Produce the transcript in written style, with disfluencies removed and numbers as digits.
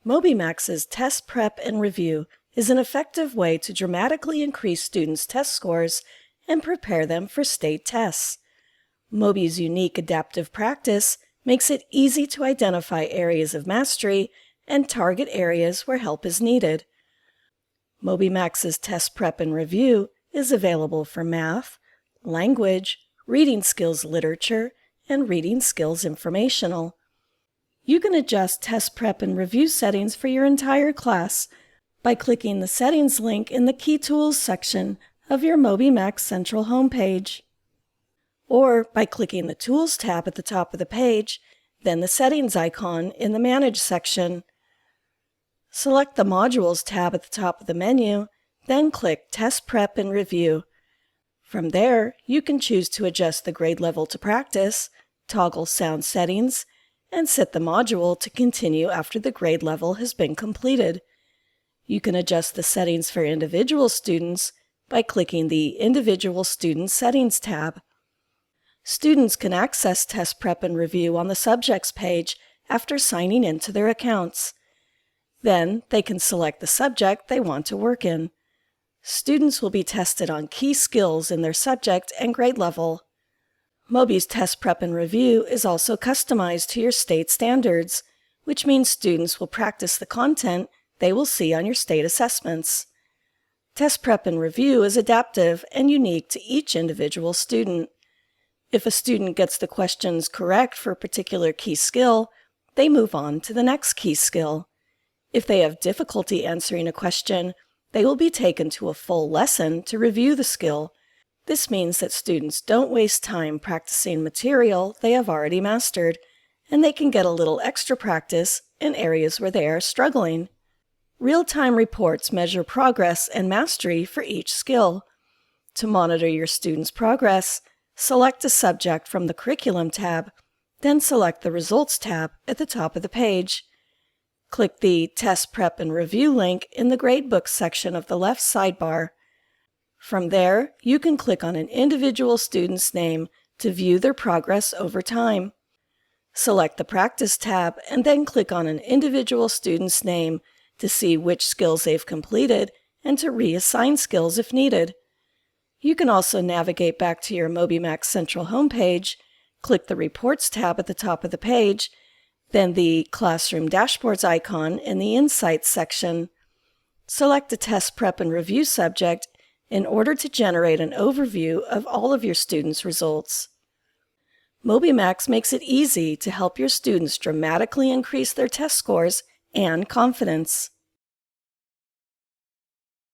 MobyMax's Test Prep and Review is an effective way to dramatically increase students' test scores and prepare them for state tests. Moby's unique adaptive practice makes it easy to identify areas of mastery and target areas where help is needed. MobyMax's Test Prep and Review is available for math, language, reading skills literature, and reading skills informational. You can adjust Test Prep and Review settings for your entire class by clicking the Settings link in the Key Tools section of your MobyMax Central homepage, or by clicking the Tools tab at the top of the page, then the Settings icon in the Manage section. Select the Modules tab at the top of the menu, then click Test Prep and Review. From there, you can choose to adjust the grade level to Practice, toggle sound settings, and set the module to continue after the grade level has been completed. You can adjust the settings for individual students by clicking the Individual Student Settings tab. Students can access Test Prep and Review on the Subjects page after signing into their accounts. Then they can select the subject they want to work in. Students will be tested on key skills in their subject and grade level. Moby's Test Prep and Review is also customized to your state standards, which means students will practice the content they will see on your state assessments. Test Prep and Review is adaptive and unique to each individual student. If a student gets the questions correct for a particular key skill, they move on to the next key skill. If they have difficulty answering a question, they will be taken to a full lesson to review the skill. This means that students don't waste time practicing material they have already mastered, and they can get a little extra practice in areas where they are struggling. Real-time reports measure progress and mastery for each skill. To monitor your students' progress, select a subject from the Curriculum tab, then select the Results tab at the top of the page. Click the Test Prep and Review link in the Gradebook section of the left sidebar. From there, you can click on an individual student's name to view their progress over time. Select the Practice tab and then click on an individual student's name to see which skills they've completed and to reassign skills if needed. You can also navigate back to your MobyMax Central homepage, click the Reports tab at the top of the page, then the Classroom Dashboards icon in the Insights section. Select a Test Prep and Review subject in order to generate an overview of all of your students' results. MobyMax makes it easy to help your students dramatically increase their test scores and confidence.